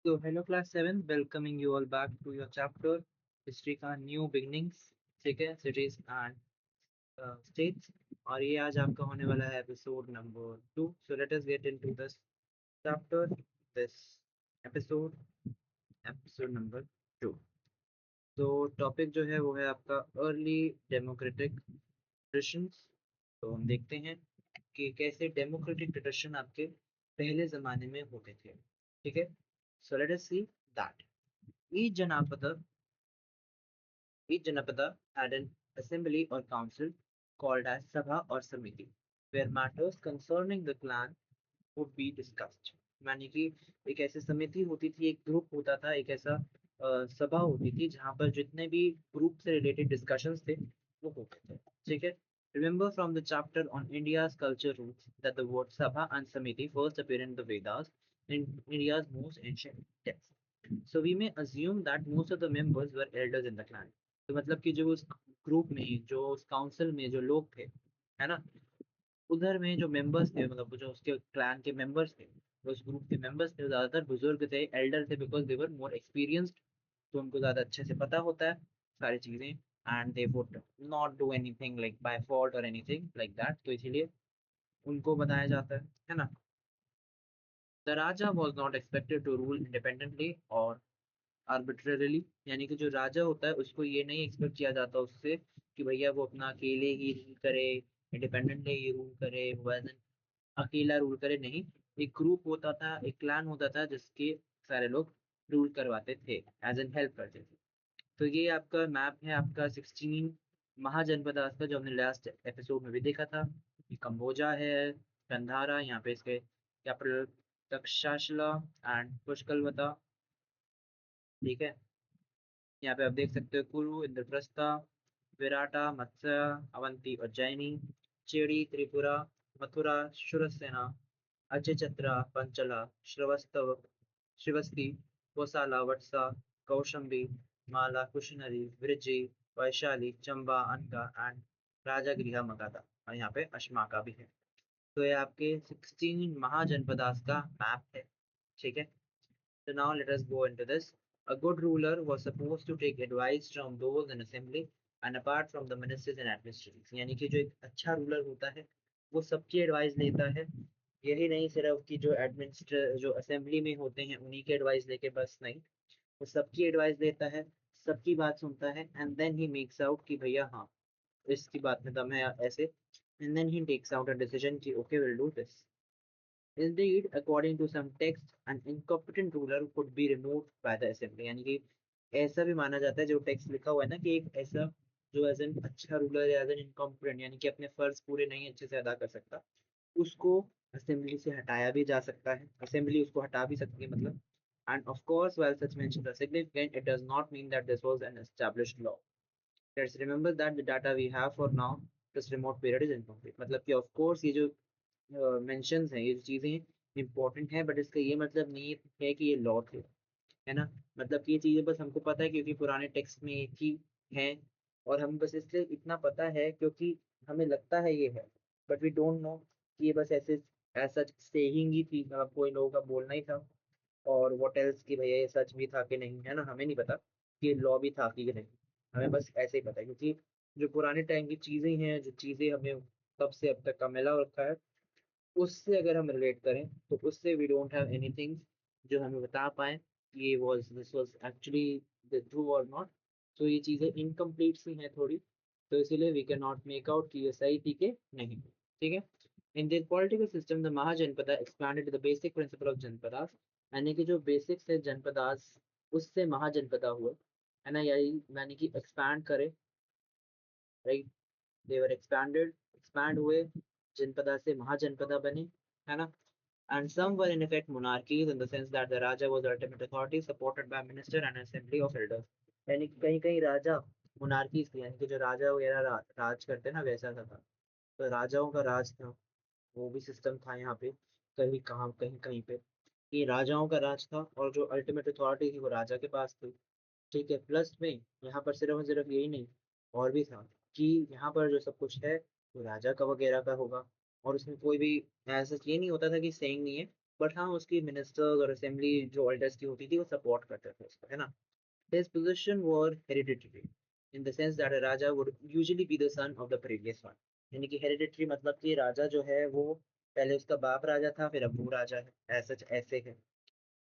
So, hello class 7, welcoming you all back to your chapter history का new beginnings. ठीक है, cities and states. और ये आज आपका होने वाला है episode number 2। So let us get into this chapter, this episode, episode number 2। तो टॉपिक जो है वो है आपका अर्ली डेमोक्रेटिक ट्रेडिशंस। तो हम देखते हैं कि कैसे डेमोक्रेटिक ट्रेडिशन आपके पहले जमाने में होते थे। ठीक है, so let us see that each janapada each Janapada had an assembly or council called as Sabha or Samiti, where matters concerning the clan would be discussed। मानी कि एक ऐसी समिति होती थी, एक ग्रुप होता था, एक ऐसा सभा होती थी जहां पर जितने भी ग्रुप से रिलेटेड डिस्कशंस थे वो होते थे। ठीक है, remember from the chapter on India's culture roots that the word sabha and samiti first appear in the Vedas, in India's most ancient text। So we may assume that most of the members were elders in the clan। तो मतलब कि जो उस group में, जो उस council में जो लोग थे, है ना, उधर में जो मेंबर्स थे, मतलब जो उसके क्लैन के मेंबर्स थे, उस ग्रुप के मेंबर्स थे, ज्यादातर बुजुर्ग थे, एल्डर थे, because they were more experienced. तो उनको ज्यादा अच्छे से पता होता है सारी चीजें, and they would not do anything like by fault और एनीथिंग लाइक दैट। तो इसीलिए उनको बताया जाता है ना। The raja was not expected to rule independently और आर्बिट्ररीली। यानी कि जो राजा होता है उसको ये नहीं एक्सपेक्ट किया जाता उससे कि भैया वो अपना अकेले ही रूल करे, इंडिपेंडेंटली ही रूल करे, वो एज एन अकेला रूल करे, नहीं। एक ग्रुप होता था, एक क्लैन होता था जिसके सारे लोग रूल करवाते थे, एज एन हेल्प करते थे। तो ये आपका मैप है आपका 16 महाजनपदास का, जो हमने लास्ट एपिसोड में भी देखा था। ये कंबोजा है, गंधारा, यहाँ पे इसके कैपिटल तक्षशिला एंड पुष्कलवता। ठीक है, यहाँ पे आप देख सकते हो कुरु, इंद्रप्रस्था, विराटा, मत्स्य, अवंती, उज्जैनी, चेड़ी, त्रिपुरा, मथुरा, शूरसेना, अजयचत्रा, पंचला, श्रवस्तव, श्रीवस्ती, कोसाला, वत्सा, कौशंबी, माला, कुशनरी, वृज्जी, वैशाली, चंबा, अनका एंड राजागृह मगधा। और यहाँ पे अश्माका भी है। तो ये आपके 16 महाजनपदास का मैप है। ठीक है, so now let us go into this. A good ruler was supposed to take advice from those in assembly and apart from the ministers and administrators। यानी कि जो एक अच्छा रूलर होता है वो सबकी एडवाइस लेता है। यही नहीं सिर्फ कि जो एडमिनिस्ट्र जो असेंबली में होते हैं उन्हीं की एडवाइस लेके बस नहीं, वो सबकी एडवाइस लेता है, सबकी बात सुनता है, and then he makes out कि भैया हाँ इसकी बात में दम है ऐसे, and then he takes out a decision कि okay will do this. Indeed, according to some texts, an incompetent ruler could be removed by the assembly। यानी कि ऐसा भी माना जाता है, जो टेक्स्ट लिखा हुआ है ना, कि एक ऐसा जो एज एन अच्छा रूलर है, एज एन इनकॉम्पिटेंट, यानी कि अपने फर्ज पूरे नहीं अच्छे से अदा कर सकता, उसको असेंबली से हटाया भी जा सकता है, असेंबली उसको हटा भी सकती है मतलब। And of course, while such mentions are significant, it does not mean that this was an established law। Let's remember that the data we have for now, this remote period is incomplete। मतलब कि of course ये जो mentions हैं, ये जो चीजें important हैं, but इसका ये मतलब नहीं है कि ये लॉ थे, है ना। मतलब कि ये चीजें बस हमको पता है क्योंकि पुराने टेक्स्ट में एक ही हैं, और हम बस इसलिए इतना पता है क्योंकि हमें लगता है ये है, बट वी डोंट नो कि ये बस ऐसे ऐसा सेइंग ही थी, मतलब कोई लोगों का बोलना ही था। और व्हाट एल्स कि भैया ये सच भी था कि नहीं, है ना, हमें नहीं पता कि लॉ भी था कि नहीं। हमें बस ऐसे ही पता है क्योंकि जो पुराने टाइम की चीजें हैं, जो चीजें हमें तब से अब तक का मिला रखा है, उससे अगर हम रिलेट करें तो उससे वी डोंट हैव एनीथिंग जो हमें बता पाए कि ये was this was actually the true or not. तो ये चीजें इनकम्प्लीट सी हैं थोड़ी, तो इसीलिए we can not make out कि ये सही थी कि नहीं। ठीक है, in this political system the Mahajanapada expanded the basic principle of janapadas. यानी कि जो बेसिक्स है जनपदास, उससे महाजनपदा हुए, है ना, यही यानी कि एक्सपैंड करे, राइट। दे वर एक्सपैंडेड, एक्सपैंड हुए, जनपदा से महाजनपदा बने, है ना। And some were in effect monarchies in the sense that the Raja was ultimate authority supported by minister and assembly of elders। यानी कि कहीं कहीं राजा मोनार्कीज थे, यानी कि जो राजा वगैरह राज करते ना, वैसा था। तो राजाओं का राज था, वो भी सिस्टम था यहाँ पे, कहीं कहाँ कहीं कहीं पे ये राजाओं का राज था, और जो अल्टीमेट अथॉरिटी थी वो राजा के पास थी। ठीक है, प्लस में यहाँ पर सिर्फ और सिर्फ यही नहीं, और भी था कि यहाँ पर जो सब कुछ है वो राजा का वगैरह का होगा, और उसमें कोई भी ऐसा ये नहीं होता था कि सेइंग नहीं है, बट हाँ उसकी मिनिस्टर्स और असेंबली जो एल्डर्स की होती थी वो सपोर्ट करते थे उसको, है ना। His position were hereditary in the sense that a raja would usually be the son of the previous one। यानी कि hereditary मतलब कि राजा जो है वो पहले उसका बाप राजा था फिर अब वो राजा है, ऐसा ऐसे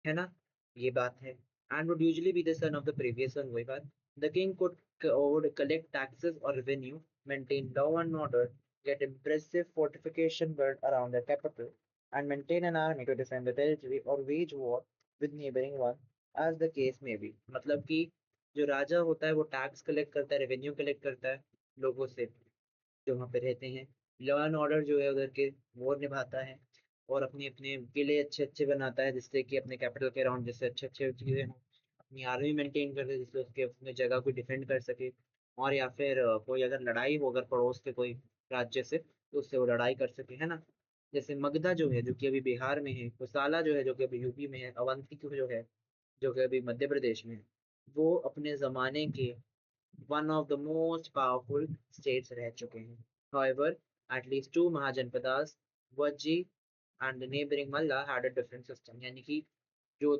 है ना। ये बात है। And would usually be the son of the previous one, वही बात। The king would collect taxes or revenue, maintain law and order, get impressive fortification built around the capital, and maintain an army to defend the territory or wage war with neighboring one, as the case may be। मतलब कि जो राजा होता है वो tax collect करता है, revenue collect करता है लोगों से जो वहाँ पे रहते हैं, लॉ एंड ऑर्डर जो है उधर के वो निभाता है, और अपने अपने किले अच्छे अच्छे बनाता है जिससे कि अपने कैपिटल के अराउंड जैसे अच्छे अच्छे चीज़ें हों, अपनी आर्मी मेंटेन करते जिससे उसके अपने जगह को डिफेंड कर सके, और या फिर कोई अगर लड़ाई हो अगर पड़ोस के कोई राज्य से तो उससे वो लड़ाई कर सके, है ना। जैसे मगधा जो है जो कि अभी बिहार में है, कुसाला जो है जो कि अभी यूपी में है, अवंती जो है जो कि अभी मध्य प्रदेश में है, वो अपने ज़माने के one of the most powerful states रह चुके हैं। However, at least two mahajanapadas, Vajji and the neighboring Malla had a different system। यानी कि जो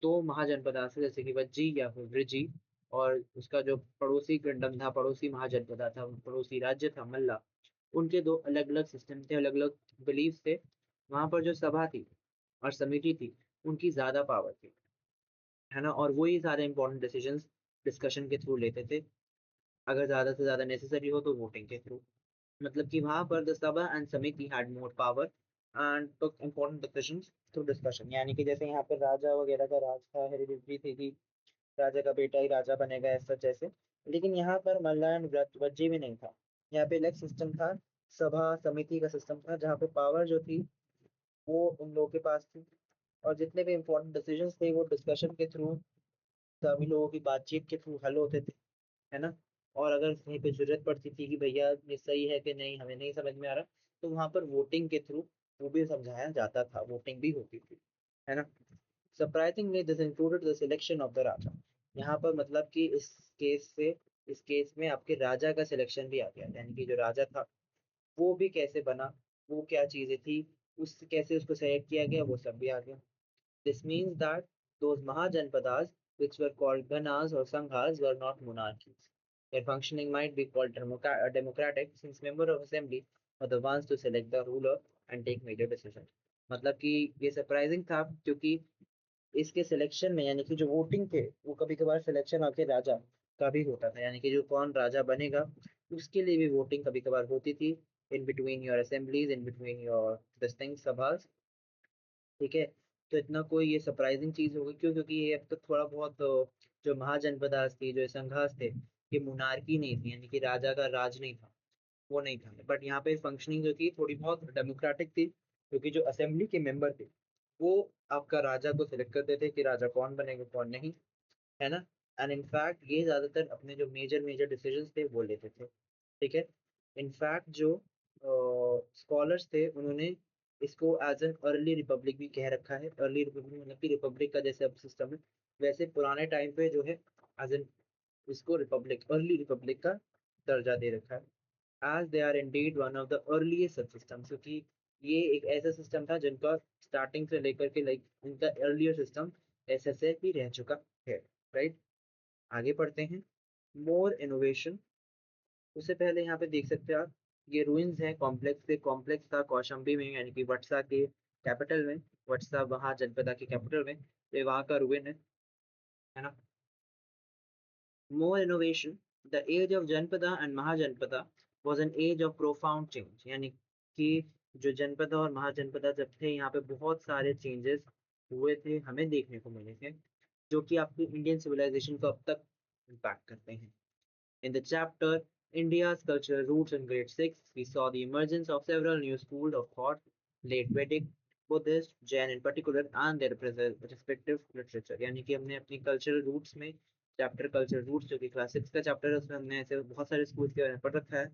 दो महाजनपदास जैसे कि वज्जी या फिर वृजी, और उसका जो पड़ोसी गंडम था, पड़ोसी महाजनपदा था, पड़ोसी राज्य था मल्ला, उनके दो अलग अलग सिस्टम थे, अलग अलग बिलीफ थे। वहां पर जो सभा थी और समिति थी उनकी ज्यादा पावर थी, है ना, और वही सारे इंपॉर्टेंट डिसीजंस डिस्कशन के थ्रू लेते थे, अगर ज़्यादा से ज़्यादा नेसेसरी हो तो वोटिंग के थ्रू। मतलब कि वहाँ पर द सभा एंड समिति had more power and took important decisions through discussion. यानी कि जैसे यहाँ पर राजा वगैरह का राज था, हेरिडिटरी थी कि राजा का बेटा ही राजा बनेगा ऐसा जैसे, लेकिन यहाँ पर मल्ला एंड वज्जी में नहीं था। यहाँ पे अलग सिस्टम था, सभा समिति का सिस्टम था जहाँ पे पावर जो थी वो उन लोगों के पास थी, और जितने भी इम्पोर्टेंट डिसीजंस थे वो डिस्कशन के थ्रू, सभी लोगों की बातचीत के थ्रू हल होते थे, है ना। और अगर कहीं पे जरूरत पड़ती थी कि भैया ये सही है कि नहीं हमें नहीं समझ में आ रहा, तो वहां पर वोटिंग के थ्रू वो भी समझाया जाता था, वोटिंग भी होती थी, है ना। Surprisingly this included the selection of the raja. यहाँ पर मतलब कि इस केस में आपके राजा का सिलेक्शन भी आ गया, यानी कि जो राजा था वो भी कैसे बना, वो क्या चीजें थी, उस कैसे उसको सेलेक्ट किया गया, वो सब भी आ गया। This means that those Mahajanpadas, which were called Ganas or Sanghas, were not monarchies. Their functioning might be called democratic, since members of assembly were the ones to select the ruler and take major decisions। मतलब कि ये surprising था क्योंकि इसके selection में यानी कि जो वोटिंग थे वो कभी कभार सिलेक्शन आके राजा का भी होता था, यानी कि जो कौन राजा बनेगा उसके लिए भी वोटिंग कभी कभार होती थी, in between your assemblies, in between your this thing sabhas. ठीक है। तो इतना कोई ये सरप्राइजिंग चीज होगी क्यों, क्योंकि ये अब तक थोड़ा बहुत जो महाजनपदास थी, जो संघास थे, ये मुनारकी नहीं थी, यानी कि राजा का राज नहीं था, वो नहीं था। बट यहाँ पे फंक्शनिंग जो थी थोड़ी बहुत डेमोक्रेटिक थी, क्योंकि जो असेंबली के मेंबर थे वो आपका राजा को सिलेक्ट करते थे कि राजा कौन बनेगा कौन नहीं, है ना। एंड इनफैक्ट ये ज्यादातर अपने जो मेजर मेजर डिसीजंस थे वो लेते थे। ठीक है। इनफैक्ट जो स्कॉलर्स थे उन्होंने इसको एज एन अर्ली रिपब्लिक भी कह रखा है। अर्ली रिपब्लिक मतलब कि रिपब्लिक का जैसे अब सिस्टम है वैसे पुराने टाइम पे जो है एज एन इसको रिपब्लिक, अर्ली रिपब्लिक का दर्जा दे रखा है, as they are indeed one of the earliest sub system, क्योंकि ये एक ऐसा सिस्टम था जिनका स्टार्टिंग से लेकर के लाइक इनका अर्लियर सिस्टम एसएसए भी रह चुका है, राइट। आगे पढ़ते हैं। मोर इनोवेशन, उससे पहले यहाँ पे देख सकते हैं आप, ये रूइंस है कॉम्प्लेक्स के, कॉम्प्लेक्स था कौशाम्बी में यानी कि वटसा के कैपिटल में, वटसा वहाँ जनपदा के कैपिटल में, तो ये वहाँ का रूइन है ना। More innovation, the age of Janpada and Mahajanpada was an age of profound change। यानी कि जो जनपदा और महाजनपदा जब थे यहाँ पे बहुत सारे चेंजेस हुए थे, हमें देखने को मिले थे, जो कि आपकी इंडियन सिविलाइजेशन को अब तक इम्पैक्ट करते हैं। In the chapter India's Cultural Roots in Grade 6, we saw the emergence of several new schools of thought, late Vedic, Buddhist, Jain in particular, and their respective literature। यानी कि हमने अपनी cultural roots में chapter cultural roots जो कि class 6 का chapter है उसमें हमने ऐसे बहुत सारे स्कूल्स के बारे में पढ़ रखा है,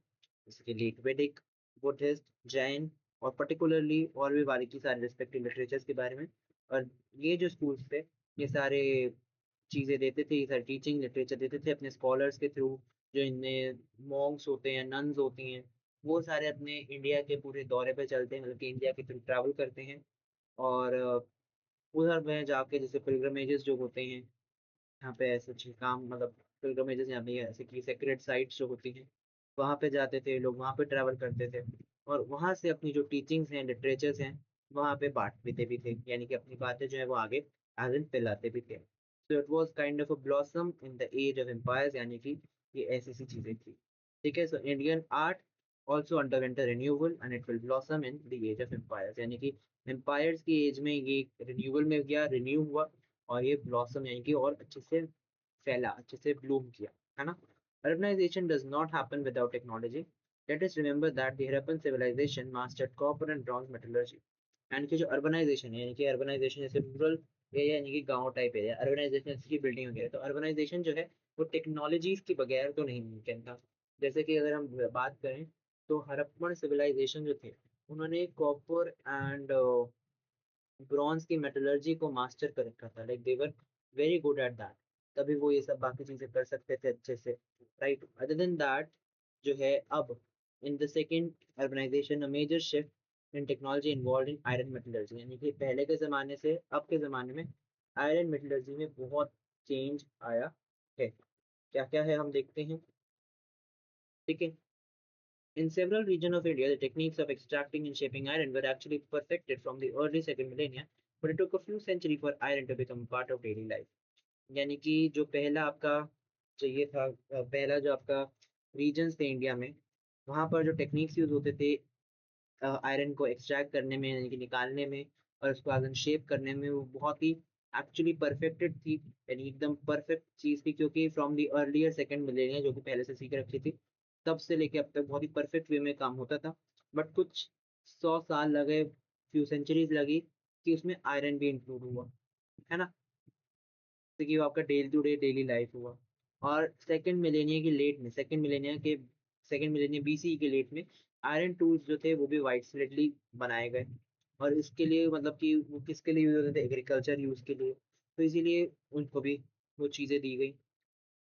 जैसे कि लेट वैदिक, बुद्धिस्ट, जैन, और पर्टिकुलरली और भी बारीकी सारे रिस्पेक्टिव लिटरेचर्स के बारे में। और ये जो स्कूल्स थे ये सारे चीज़ें देते थे, ये सारी टीचिंग लिटरेचर देते थे अपने स्कॉलर्स के थ्रू, जो इनमें मॉन्क्स होते हैं, नन्स होती हैं, वो सारे अपने इंडिया के पूरे दौरे पे चलते हैं, मतलब कि इंडिया के थ्रू ट्रैवल करते हैं और उधर में जाके जैसे पिलग्रमेजेस जो होते हैं यहाँ पे, ऐसे अच्छे काम मतलब पिलग्रमेजेस यहाँ पे ऐसे की सेक्रेट साइट्स जो होती हैं वहाँ पे जाते थे लोग, वहाँ पे ट्रैवल करते थे और वहाँ से अपनी जो टीचिंग्स हैं लिटरेचर्स हैं वहाँ पे बांटते भी थे, यानी कि अपनी बातें जो है वो आगे आगे फैलाते भी थे। So it was kind of a blossom in the age of empires, यानी कि ये ऐसी सी चीजें थी। ठीक है, so Indian art also underwent renewal and it will blossom in the age of empires, यानी कि एम्पायर्स की एज में ये रिन्यूअल में गया, रिन्यू हुआ और ये ब्लॉसम यानी कि और अच्छे से फैला, अच्छे से ब्लूम किया, है ना। Urbanization does not happen without technology. Let us remember that the Harappan civilization mastered copper and bronze metallurgy. यानी कि जो अर्बनाइजेशन है, यानी कि अर्बनाइजेशन जैसे रूरल एरिया यानी कि गांव टाइप एरिया, अर्बनाइजेशन जैसे कि बिल्डिंग वगैरह, तो अर्बनाइजेशन जो है वो टेक्नोलॉजीज के बगैर तो नहीं मुमकिन था। जैसे कि अगर हम बात करें तो हड़प्पन सिविलाइजेशन जो थे उन्होंने कॉपर एंड ब्रॉन्ज की मेटलर्जी को मास्टर कर रखा था, like they were very good at that, तभी वो ये सब बाकी चीजें कर सकते थे अच्छे से, राइट। अदर देन दैट जो है अब in the second urbanisation a major shift in technology involve in iron metallurgy, यानी कि पहले के ज़माने से अब के ज़माने में आयरन मेटलर्जी में बहुत चेंज आया है। क्या क्या है हम देखते हैं। ठीक है, in several regions of India, the techniques of extracting and shaping iron were actually perfected from the early second millennia, but it took a few centuries for iron to become part of daily life. यानी कि जो पहला आपका चाहिए था, पहला जो आपका रीजन्स थे इंडिया में, वहाँ पर जो टेक्निक्स यूज होते थे आयरन को एक्सट्रैक्ट करने में यानी कि निकालने में और उसको आयरन शेप करने में, वो बहुत ही एक्चुअली परफेक्टेड थी, यानी एकदम परफेक्ट चीज़ थी, क्योंकि from the earlier second millennia जो कि पहले से सीख रखी थी, तब से लेके अब तक बहुत ही परफेक्ट वे में काम होता था। बट कुछ 100 साल लगे, फ्यू सेंचुरीज लगी कि उसमें आयरन भी इंक्लूड हुआ, है ना, तो कि वो आपका daily today daily life हुआ। और सेकंड मिलेनिया के सेकंड मिलेनिया बीसी के लेट में आयरन टूल्स जो थे वो भी वाइड स्लेटली बनाए गए, और इसके लिए मतलब कि वो किसके लिए यूज होते थे, एग्रीकल्चर यूज के लिए, तो इसीलिए उनको भी वो चीज़ें दी गई,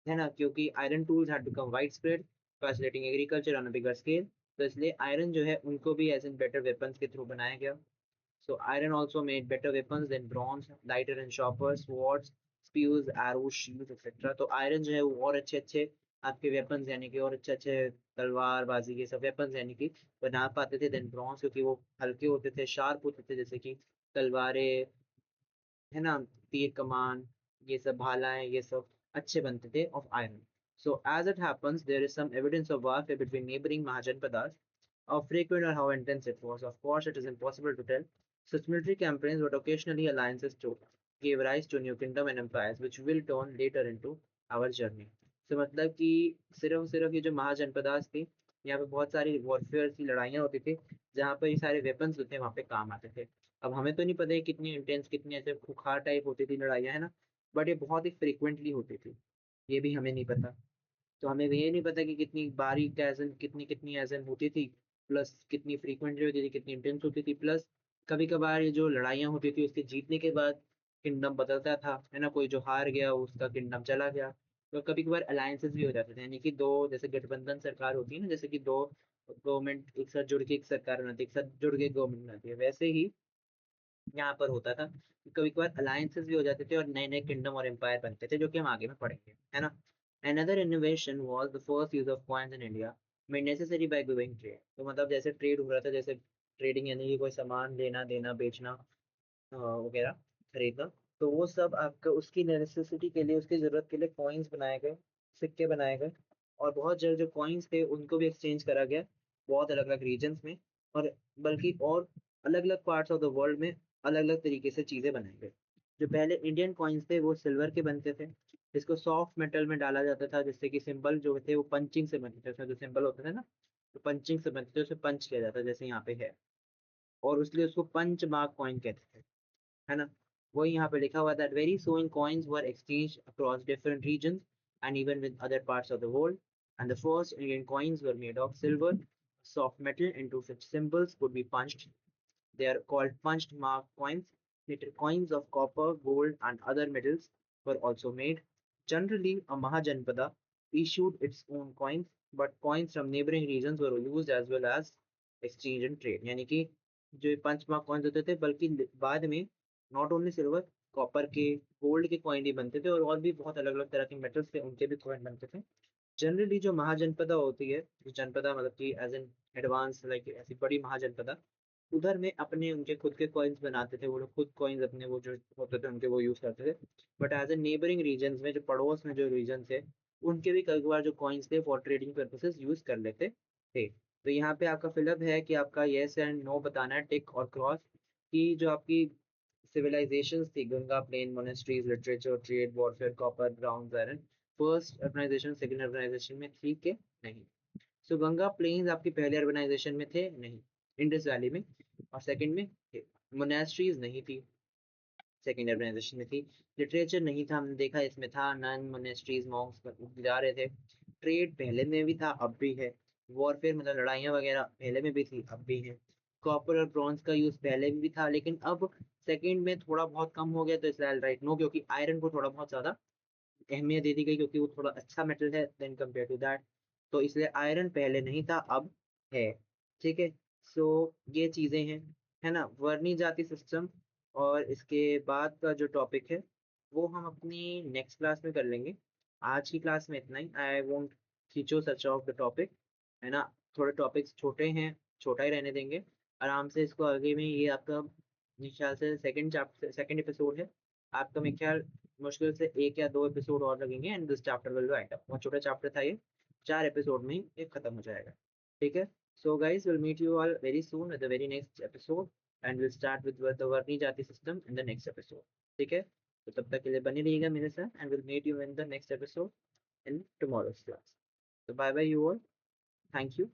है ना, क्योंकि iron tools had become wide spread facilitating agriculture on a bigger scale, तो इसलिए आयरन जो है उनको भी एज इन बेटर वेपन्स के थ्रू बनाया गया। So iron also made better weapons than bronze, lighter and sharper swords, spears, arrows, shields, etc. तो आयरन जो है वो और अच्छे अच्छे आपके वेपन्स यानी कि और अच्छे अच्छे तलवार बाजी के सब वेपन्स यानी कि बना पाते थे देन ब्रॉन्ज, क्योंकि वो हल्के होते थे, शार्प होते थे, जैसे कि तलवारें, है ना, तीर कमान, ये सब भालाएं, ये सब अच्छे बनते थे of iron. So as it happens, there is some evidence of warfare between neighboring Mahajanpadas. How frequent or how intense it was, of course, it is impossible to tell. Such military campaigns but occasionally alliances too gave rise to new kingdom and empires, which will turn later into our journey. So मतलब कि सिर्फ सिर्फ ये जो महाजनपदास थी, यहाँ पे बहुत सारी वॉरफेयर की लड़ाइयाँ होती थी, जहाँ पर ये सारे वेपन्स होते हैं वहाँ पे काम आते थे। अब हमें तो नहीं पता है कितनी इंटेंस, कितनी ऐसे खुखार टाइप होती थी लड़ाइयाँ, है ना, बट ये बहुत ही फ्रिक्वेंटली होती थी, ये भी हमें नहीं पता। तो हमें ये नहीं पता कि कितनी बारीक एजन कितनी कितनी एजन होती थी, प्लस कितनी फ्रीक्वेंटली होती थी, कितनी इंटेंस होती थी, प्लस कभी कभार ये जो लड़ाइयाँ होती थी उसके जीतने के बाद किंगडम बदलता था, है ना, कोई जो हार गया उसका किंगडम चला गया। तो कभी कभार अलायंसेस भी हो जाते थे, यानी कि दो जैसे गठबंधन सरकार होती है ना, जैसे कि दो गवर्नमेंट एक साथ जुड़ के एक सरकार बनाती है, एक साथ जुड़ के गवर्नमेंट बनाती है, वैसे ही यहाँ पर होता था कि कभी कभार अलायंसेस भी हो जाते थे और नए नए किंगडम और एम्पायर बनते थे, जो कि हम आगे में पढ़ेंगे, है ना। Another innovation was the first use of coins in India, made necessary by going trade। तो मतलब जैसे ट्रेड हो रहा था, जैसे ट्रेडिंग यानी कि कोई सामान लेना देना बेचना वगैरह खरीदना, तो वो सब आपका उसकी नेसेसिटी के लिए, उसकी जरूरत के लिए कॉइन्स बनाए गए, सिक्के बनाए गए, और बहुत जल्द जो कॉइन्स थे उनको भी एक्सचेंज करा गया बहुत अलग अलग रीजन्स में, और बल्कि और अलग अलग पार्ट्स ऑफ द वर्ल्ड में अलग अलग तरीके से चीज़ें बनाई गई। जो पहले इंडियन कॉइन्स थे वो सिल्वर के बनते थे, जिसको सॉफ्ट मेटल में डाला जाता था, जिससे कि सिंबल जो थे वो पंचिंग से बनते थे, उसमें जो सिंबल होते थे ना, तो पंचिंग से बनते थे, उसे पंच किया जाता है जैसे यहाँ पे है, और इसलिए उसको पंच मार्क कॉइन कहते थे, है ना। वही यहाँ पे लिखा हुआ that various coins were exchange across different regions and even with other parts of the world, and the first Indian coins were made of silver soft metal into which symbols could be punched. They are called punched mark coins. Later coins of copper, gold, and other metals were also made. Generally, a Mahajanpada issued its own coins, but coins from neighboring regions were used as well as exchange and trade. यानी कि जो ये 5 mark coins होते थे, बल्कि बाद में not only silver, copper के, गोल्ड के कॉइन भी बनते थे, और भी बहुत अलग अलग तरह के मेटल्स थे उनके भी कॉइन बनते थे। जनरली जो महाजनपदा होती है, जो जनपदा मतलब कि एज एन एडवांस लाइक ऐसी बड़ी महाजनपदा, उधर में अपने उनके खुद के कॉइन्स बनाते थे वो लोग, खुद कॉइन्स अपने वो जो होते थे उनके वो यूज करते थे। But as a neighbouring region में, जो पड़ोस में जो रीजन थे, उनके भी कई बार जो कॉइन्स थे फॉर ट्रेडिंग पर्पसेस यूज कर लेते थे। तो यहाँ पे आपका फिलअप है कि आपका येस एंड नो बताना है, टिक और क्रॉस, कि जो आपकी सिविलाइजेशंस थी, Ganga plain, monasteries, literature, trade, warfare, copper, brown iron, first urbanisation second urbanisation में थी के नहीं। सो गंगा प्लेन्स आपकी पहले अर्बनाइजेशन में थे नहीं, इंडस वैली में, और सेकंड में थे। मोनेस्ट्रीज नहीं थी, सेकंड अर्बनाइजेशन में थी। लिटरेचर नहीं था, हमने देखा इसमें था, नन, मोनेस्ट्रीज, मॉन्क्स जा रहे थे। ट्रेड पहले में भी था, अब भी है। वॉरफेयर मतलब लड़ाइयाँ वगैरह पहले में भी थी, अब भी है। कॉपर और ब्रॉन्ज का यूज पहले में भी था, लेकिन अब सेकंड में थोड़ा बहुत कम हो गया, तो इसलिए राइट नो, क्योंकि आयरन को थोड़ा बहुत ज्यादा अहमियत दे दी गई, क्योंकि वो थोड़ा अच्छा मेटल है देन कम्पेयर टू दैट। तो इसलिए आयरन पहले नहीं था, अब है। ठीक है। सो ये चीजें हैं, है ना, वर्णी जाति सिस्टम। और इसके बाद का जो टॉपिक है वो हम अपनी नेक्स्ट क्लास में कर लेंगे। आज की क्लास में इतना ही, आई वोंट खींचो सच ऑफ द टॉपिक, है ना। थोड़े टॉपिक्स छोटे हैं, छोटा ही रहने देंगे आराम से इसको। आगे में ये आपका मेरे ख्याल से सेकंड चैप्टर, सेकंड एपिसोड है आपका, मेरे ख्याल मुश्किल से 1 या 2 एपिसोड और लगेंगे and this chapter will wind up. बहुत छोटा चैप्टर था ये, 4 एपिसोड में ही ये खत्म हो जाएगा। ठीक है। So guys, will meet you all very soon with the very next episode, and will start with the varna jati system in the next episode. ठीक है। तो तब तक के लिए बने रहिएगा मेरे साथ, and will meet you in the next episode in tomorrow's class. तो bye bye you all, thank you.